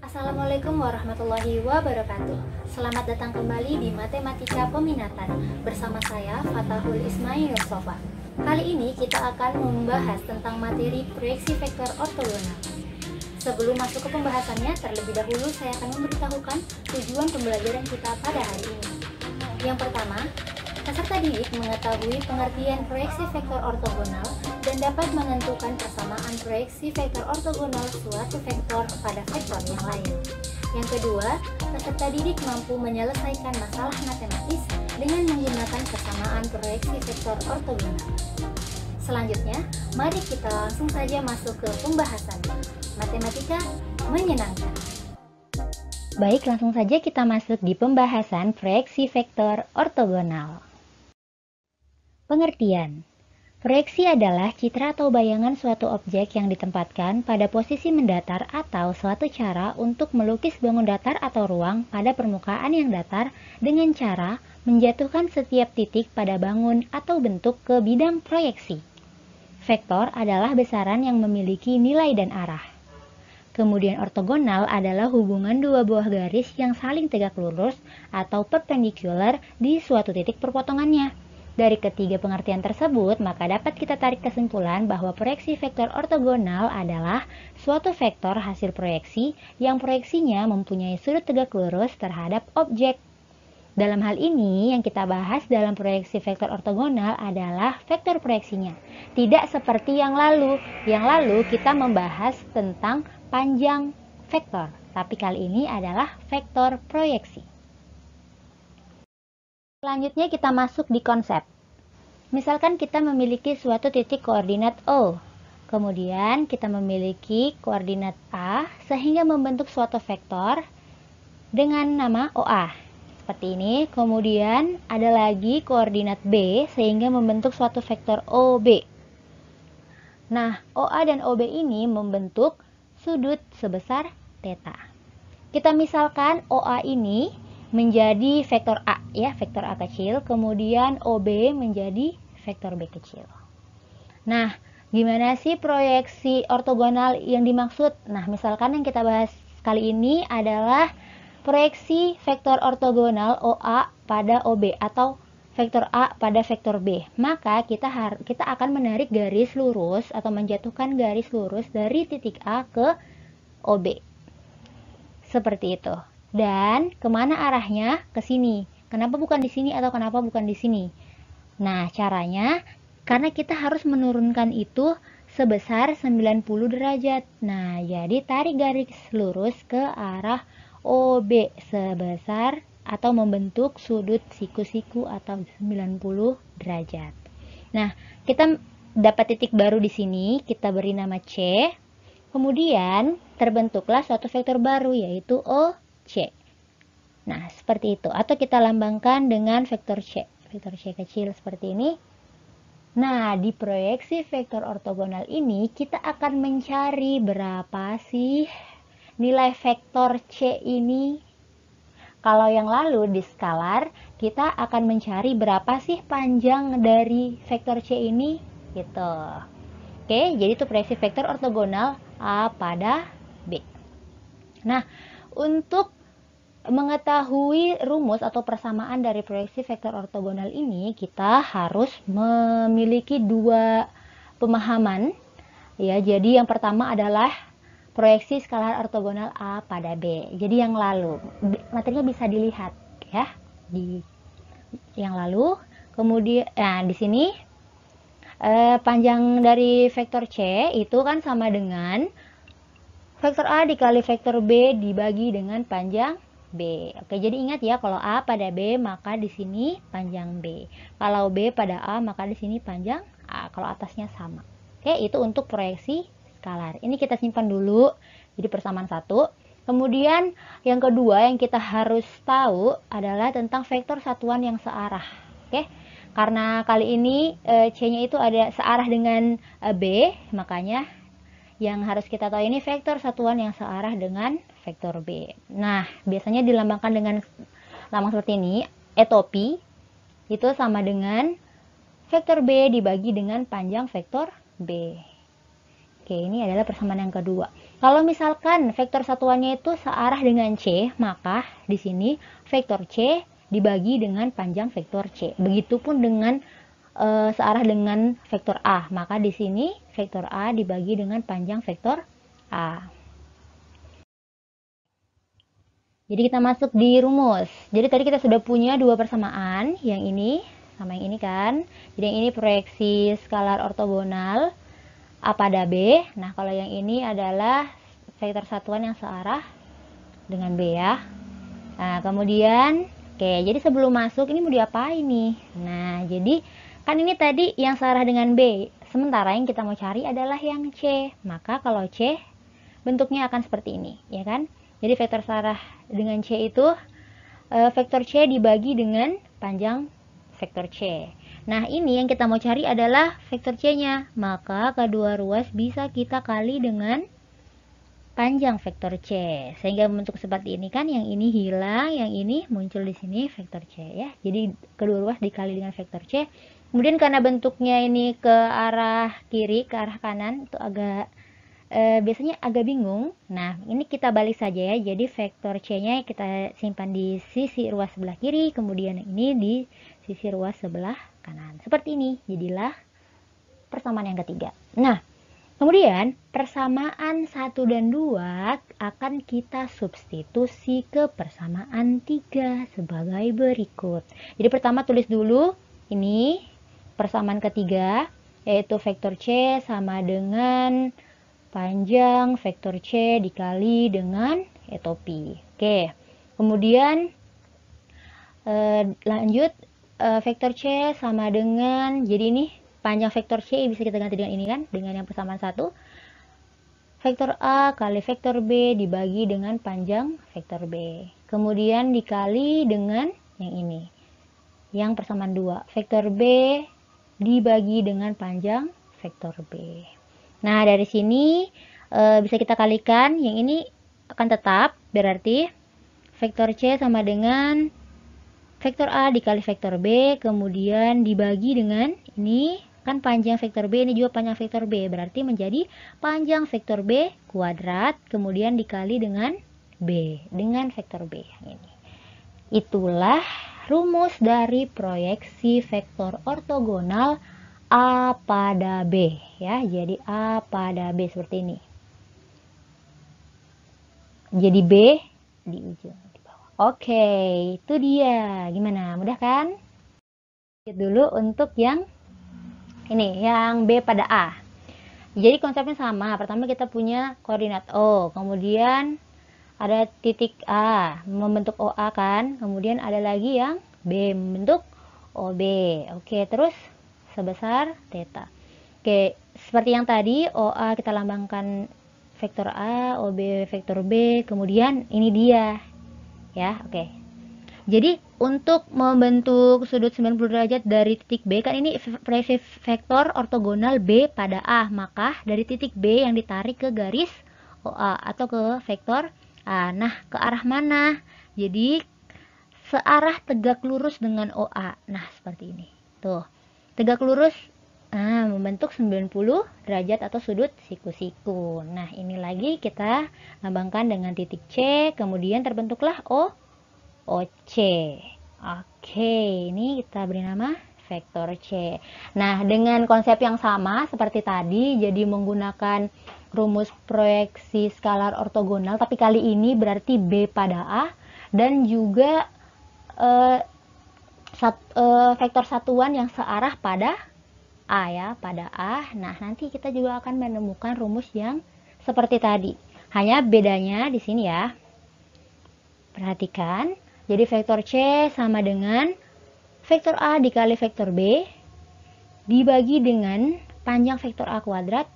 Assalamualaikum warahmatullahi wabarakatuh. Selamat datang kembali di Matematika Peminatan bersama saya Fatahul Ismail Sofa. Kali ini kita akan membahas tentang materi proyeksi vektor ortogonal. Sebelum masuk ke pembahasannya, terlebih dahulu saya akan memberitahukan tujuan pembelajaran kita pada hari ini. Yang pertama, peserta didik mengetahui pengertian proyeksi vektor ortogonal dan dapat menentukan persamaan proyeksi vektor ortogonal suatu vektor pada vektor yang lain. Yang kedua, peserta didik mampu menyelesaikan masalah matematis dengan menggunakan persamaan proyeksi vektor ortogonal. Selanjutnya, mari kita langsung saja masuk ke pembahasan. Matematika menyenangkan. Baik, langsung saja kita masuk di pembahasan proyeksi vektor ortogonal. Pengertian. Proyeksi adalah citra atau bayangan suatu objek yang ditempatkan pada posisi mendatar atau suatu cara untuk melukis bangun datar atau ruang pada permukaan yang datar dengan cara menjatuhkan setiap titik pada bangun atau bentuk ke bidang proyeksi. Vektor adalah besaran yang memiliki nilai dan arah. Kemudian ortogonal adalah hubungan dua buah garis yang saling tegak lurus atau perpendicular di suatu titik perpotongannya. Dari ketiga pengertian tersebut, maka dapat kita tarik kesimpulan bahwa proyeksi vektor ortogonal adalah suatu vektor hasil proyeksi yang proyeksinya mempunyai sudut tegak lurus terhadap objek. Dalam hal ini, yang kita bahas dalam proyeksi vektor ortogonal adalah vektor proyeksinya. Tidak seperti yang lalu. Yang lalu kita membahas tentang panjang vektor, tapi kali ini adalah vektor proyeksi. Selanjutnya kita masuk di konsep. Misalkan kita memiliki suatu titik koordinat O, kemudian kita memiliki koordinat A sehingga membentuk suatu vektor dengan nama OA. Seperti ini, kemudian ada lagi koordinat B sehingga membentuk suatu vektor OB. Nah, OA dan OB ini membentuk sudut sebesar theta. Kita misalkan OA ini menjadi vektor A, ya, vektor A kecil, kemudian OB menjadi vektor B kecil. Nah, gimana sih proyeksi ortogonal yang dimaksud? Nah, misalkan yang kita bahas kali ini adalah proyeksi vektor ortogonal OA pada OB atau vektor A pada vektor B. Maka kita akan menarik garis lurus atau menjatuhkan garis lurus dari titik A ke OB. Seperti itu. Dan kemana arahnya? Ke sini. Kenapa bukan di sini atau kenapa bukan di sini? Nah, caranya karena kita harus menurunkan itu sebesar 90 derajat. Nah, jadi tarik garis lurus ke arah OB sebesar atau membentuk sudut siku-siku atau 90 derajat. Nah, kita dapat titik baru di sini, kita beri nama C. Kemudian terbentuklah suatu vektor baru yaitu OC. Nah, seperti itu. Atau kita lambangkan dengan vektor C. Vektor C kecil seperti ini. Nah, di proyeksi vektor ortogonal ini kita akan mencari berapa sih nilai vektor C ini. Kalau yang lalu di skalar, kita akan mencari berapa sih panjang dari vektor C ini. Gitu. Oke, jadi itu proyeksi vektor ortogonal A pada B. Nah, untuk mengetahui rumus atau persamaan dari proyeksi vektor ortogonal ini, kita harus memiliki dua pemahaman. Ya, jadi yang pertama adalah proyeksi skalar ortogonal A pada B. Jadi yang lalu, materinya bisa dilihat ya di yang lalu. Kemudian, nah di sini panjang dari vektor C itu kan sama dengan vektor A dikali vektor B dibagi dengan panjang B. Oke, jadi ingat ya, kalau A pada B maka di sini panjang B. Kalau B pada A maka di sini panjang A. Kalau atasnya sama. Oke, itu untuk proyeksi skalar. Ini kita simpan dulu. Jadi persamaan satu. Kemudian yang kedua yang kita harus tahu adalah tentang vektor satuan yang searah. Oke. Karena kali ini C-nya itu ada searah dengan B, makanya yang harus kita tahu ini vektor satuan yang searah dengan vektor B. Nah, biasanya dilambangkan dengan lambang seperti ini. Etopi itu sama dengan vektor B dibagi dengan panjang vektor B. Oke, ini adalah persamaan yang kedua. Kalau misalkan vektor satuannya itu searah dengan C, maka di sini vektor C dibagi dengan panjang vektor C. Begitupun dengan searah dengan vektor A, maka di sini vektor A dibagi dengan panjang vektor A. Jadi kita masuk di rumus. Jadi tadi kita sudah punya dua persamaan, yang ini sama yang ini kan. Jadi yang ini proyeksi skalar ortogonal A pada B. Nah, kalau yang ini adalah vektor satuan yang searah dengan B ya. Nah, kemudian, oke, jadi sebelum masuk ini mau diapain nih? Nah, jadi kan ini tadi yang searah dengan B. Sementara yang kita mau cari adalah yang C. Maka kalau C, bentuknya akan seperti ini, ya kan? Jadi vektor searah dengan C itu, vektor C dibagi dengan panjang vektor C. Nah, ini yang kita mau cari adalah vektor C-nya. Maka kedua ruas bisa kita kali dengan panjang vektor C, sehingga membentuk seperti ini kan, yang ini hilang, yang ini muncul di sini vektor C ya. Jadi kedua ruas dikali dengan vektor C. Kemudian karena bentuknya ini ke arah kiri, ke arah kanan, itu agak biasanya agak bingung. Nah, ini kita balik saja ya. Jadi vektor C-nya kita simpan di sisi ruas sebelah kiri, kemudian ini di sisi ruas sebelah kanan. Seperti ini, jadilah persamaan yang ketiga. Nah, kemudian persamaan 1 dan 2 akan kita substitusi ke persamaan 3 sebagai berikut. Jadi pertama tulis dulu ini persamaan ketiga, yaitu vektor C sama dengan panjang vektor C dikali dengan etopi. Oke, kemudian lanjut, vektor C sama dengan, jadi ini panjang vektor C bisa kita ganti dengan ini kan, dengan yang persamaan 1. Vektor A kali vektor B dibagi dengan panjang vektor B. Kemudian dikali dengan yang ini, yang persamaan 2. Vektor B dibagi dengan panjang vektor B. Nah, dari sini bisa kita kalikan, yang ini akan tetap, berarti vektor C sama dengan vektor A dikali vektor B, kemudian dibagi dengan ini, kan panjang vektor B, ini juga panjang vektor B, berarti menjadi panjang vektor B kuadrat, kemudian dikali dengan B, dengan vektor B yang ini. Itulah rumus dari proyeksi vektor ortogonal A pada B ya. Jadi A pada B seperti ini. Jadi B di ujung. Oke, itu dia. Gimana? Mudah kan? Lihat dulu untuk yang ini, yang B pada A. Jadi konsepnya sama. Pertama kita punya koordinat O, kemudian ada titik A membentuk OA kan, kemudian ada lagi yang B membentuk OB. Oke, terus sebesar theta. Oke, seperti yang tadi, OA kita lambangkan vektor A, OB vektor B, kemudian ini dia. Ya, oke. Jadi untuk membentuk sudut 90 derajat dari titik B, kan ini proyeksi vektor ortogonal B pada A, maka dari titik B yang ditarik ke garis OA atau ke vektor A. Nah, ke arah mana? Jadi searah tegak lurus dengan OA. Nah, seperti ini. Tuh. Tegak lurus membentuk 90 derajat atau sudut siku-siku. Nah, ini lagi kita lambangkan dengan titik C, kemudian terbentuklah OC. Oke, ini kita beri nama vektor C. Nah, dengan konsep yang sama seperti tadi, jadi menggunakan rumus proyeksi skalar ortogonal, tapi kali ini berarti B pada A, dan juga vektor satuan yang searah pada A ya, pada A. Nah, nanti kita juga akan menemukan rumus yang seperti tadi. Hanya bedanya di sini ya. Perhatikan, jadi vektor C sama dengan vektor A dikali vektor B dibagi dengan panjang vektor A kuadrat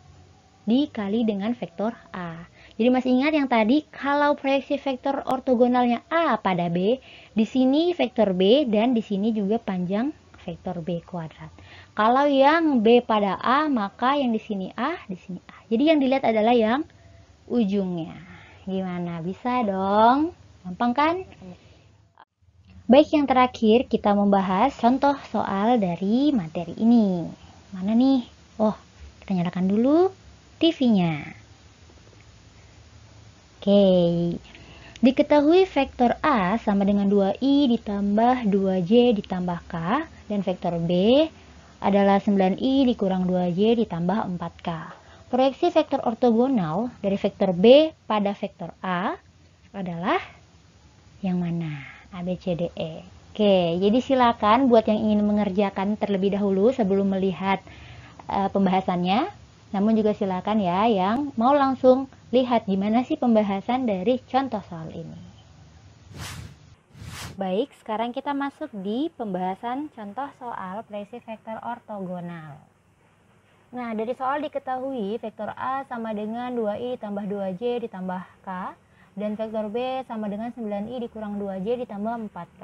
dikali dengan vektor A. Jadi masih ingat yang tadi, kalau proyeksi vektor ortogonalnya A pada B, di sini vektor B dan di sini juga panjang vektor B kuadrat. Kalau yang B pada A, maka yang di sini A, di sini A. Jadi yang dilihat adalah yang ujungnya. Gimana? Bisa dong? Gampang kan? Baik, yang terakhir kita membahas contoh soal dari materi ini. Mana nih? Oh, kita nyalakan dulu TV-nya. Oke, diketahui vektor A sama dengan 2i ditambah 2j ditambah k, dan vektor B adalah 9i dikurang 2j ditambah 4k. Proyeksi vektor ortogonal dari vektor B pada vektor A adalah yang mana? A, B, C, D, E. Oke, jadi silakan buat yang ingin mengerjakan terlebih dahulu sebelum melihat pembahasannya. Namun juga silakan ya yang mau langsung lihat gimana sih pembahasan dari contoh soal ini. Baik, sekarang kita masuk di pembahasan contoh soal proyeksi vektor ortogonal. Nah, dari soal diketahui vektor A sama dengan 2i tambah 2j ditambah k, dan vektor B sama dengan 9i dikurang 2j ditambah 4k.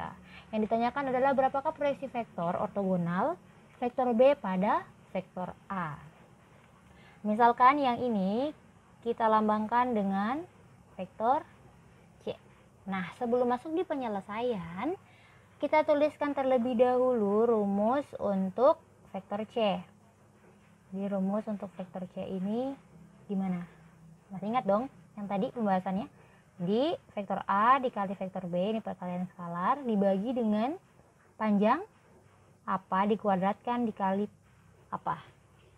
Yang ditanyakan adalah berapakah proyeksi vektor ortogonal vektor B pada vektor A. Misalkan yang ini kita lambangkan dengan vektor C. Nah, sebelum masuk di penyelesaian, kita tuliskan terlebih dahulu rumus untuk vektor C. Jadi rumus untuk vektor C ini gimana? Masih ingat dong yang tadi pembahasannya? Di vektor A dikali vektor B, ini perkalian skalar, dibagi dengan panjang apa dikuadratkan dikali apa.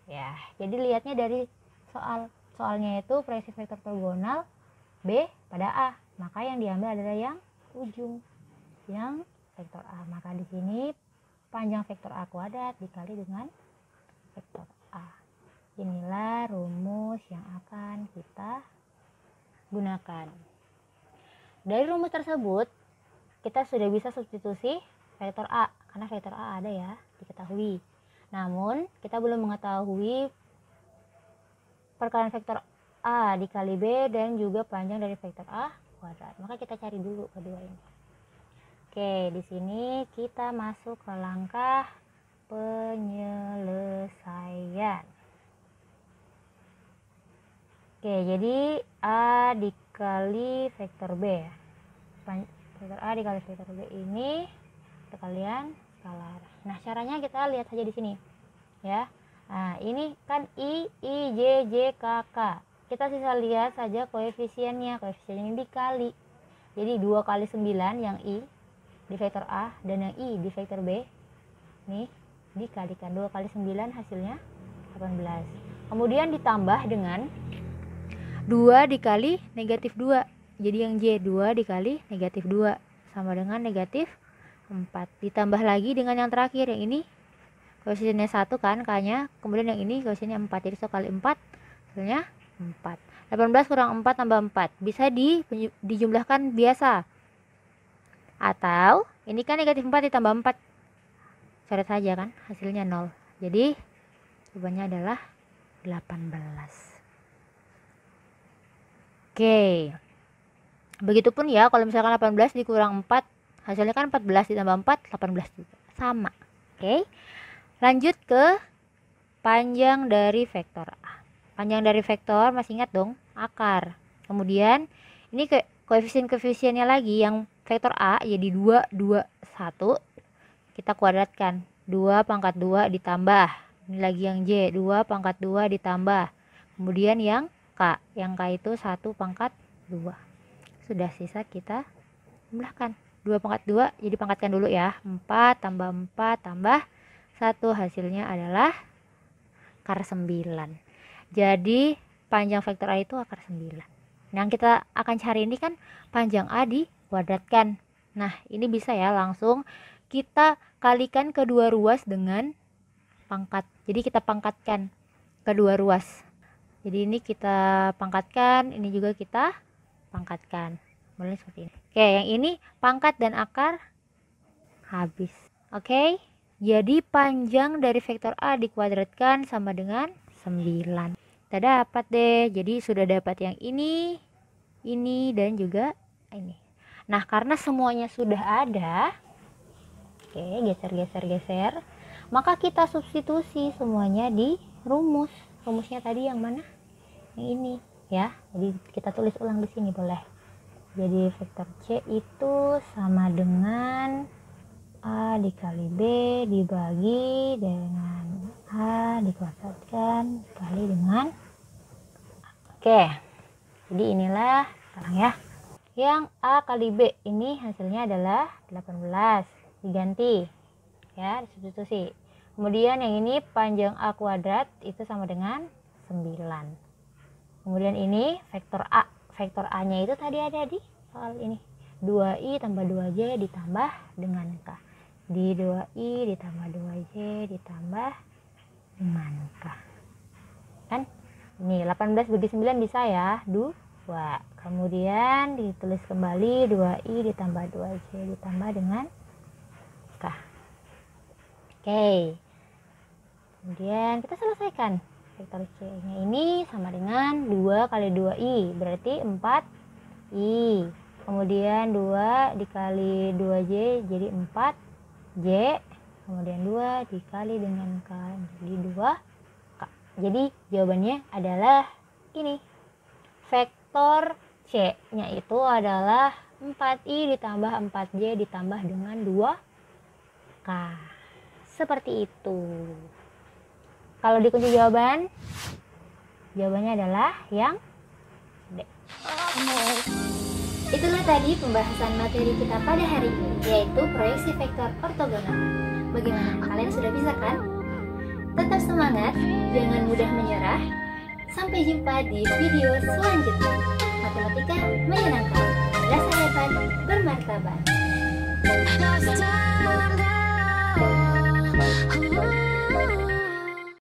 Ya, jadi lihatnya dari soalnya itu proyeksi vektor ortogonal B pada A, maka yang diambil adalah yang ujung, yang vektor A. Maka di sini panjang vektor A kuadrat dikali dengan vektor A. Inilah rumus yang akan kita gunakan. Dari rumus tersebut kita sudah bisa substitusi vektor A, karena vektor A ada ya, diketahui. Namun kita belum mengetahui perkalian vektor A dikali B dan juga panjang dari vektor A kuadrat. Maka kita cari dulu kedua ini. Oke, di sini kita masuk ke langkah penyelesaian. Oke, jadi A dikali vektor B. Vektor A dikali vektor B ini perkalian skalar. Nah, caranya kita lihat saja di sini. Ya. Nah, ini kan I, J, K, K. Kita bisa lihat saja koefisiennya. Koefisien ini dikali. Jadi 2 kali 9 yang I di vektor A dan yang I di vektor B. Nih, dikalikan 2 kali 9 hasilnya 18. Kemudian ditambah dengan 2 dikali negatif 2. Jadi yang J 2 dikali negatif 2 sama dengan negatif 4. Ditambah lagi dengan yang terakhir, yang ini koefisiennya 1 kan K-nya. Kemudian yang ini koefisiennya 4. Jadi 1 kali 4 hasilnya 4. 18 kurang 4 tambah 4. Bisa dijumlahkan biasa. Atau ini kan negatif 4 ditambah 4. Coret saja kan, hasilnya 0. Jadi jawabannya adalah 18. Oke. Begitupun ya kalau misalkan 18 dikurang 4, hasilnya kan 14 ditambah 4, 18 juga. Sama. Oke. Lanjut ke panjang dari vektor A. Panjang dari vektor masih ingat dong, akar. Kemudian ini koefisien-koefisiennya lagi, yang vektor A jadi 2, 2, 1. Kita kuadratkan. 2 pangkat 2 ditambah. Ini lagi yang J, 2 pangkat 2 ditambah. Kemudian yang K. Yang K itu 1 pangkat 2. Sudah, sisa kita jumlahkan. 2 pangkat 2 jadi pangkatkan dulu ya. 4 tambah 4 tambah 1 hasilnya adalah akar 9. Jadi panjang vektor A itu akar 9. Yang kita akan cari ini kan panjang A dikuadratkan. Nah, ini bisa ya langsung kita kalikan kedua ruas dengan pangkat. Jadi kita pangkatkan kedua ruas. Jadi ini kita pangkatkan, ini juga kita pangkatkan. Mulai seperti ini. Oke, yang ini pangkat dan akar habis. Oke, jadi panjang dari vektor A dikuadratkan sama dengan 9. Kita dapat deh. Jadi sudah dapat yang ini dan juga ini. Nah, karena semuanya sudah ada, oke, geser. Maka kita substitusi semuanya di rumus. Rumusnya tadi yang mana? Yang ini ya. Jadi kita tulis ulang di sini boleh. Jadi vektor C itu sama dengan A dikali B dibagi dengan A dikuadratkan dikali dengan A. Oke. Jadi inilah sekarang ya. Yang A kali B ini hasilnya adalah 18. Diganti. Ya, substitusi. Kemudian yang ini panjang A kuadrat itu sama dengan 9. Kemudian ini vektor A. Vektor A-nya itu tadi ada di soal ini. 2i tambah 2j ditambah dengan K. Di 2i ditambah 2j ditambah dengan K. Kan? Ini 18 bagi 9 bisa ya. 2. Kemudian ditulis kembali 2i ditambah 2j ditambah dengan K. Oke. Kemudian kita selesaikan. Vektor C-nya ini sama dengan 2 kali 2i, berarti 4i. Kemudian 2 dikali 2j jadi 4j. Kemudian 2 dikali dengan K jadi 2K. Jadi jawabannya adalah ini. Vektor C-nya itu adalah 4i ditambah 4j ditambah dengan 2K. Seperti itu. Kalau dikunci jawaban, jawabannya adalah yang D. Itulah tadi pembahasan materi kita pada hari ini, yaitu proyeksi vektor ortogonal. Bagaimana? Kalian sudah bisa kan? Tetap semangat, jangan mudah menyerah. Sampai jumpa di video selanjutnya. Matematika menyenangkan, rasa hebat bermartabat.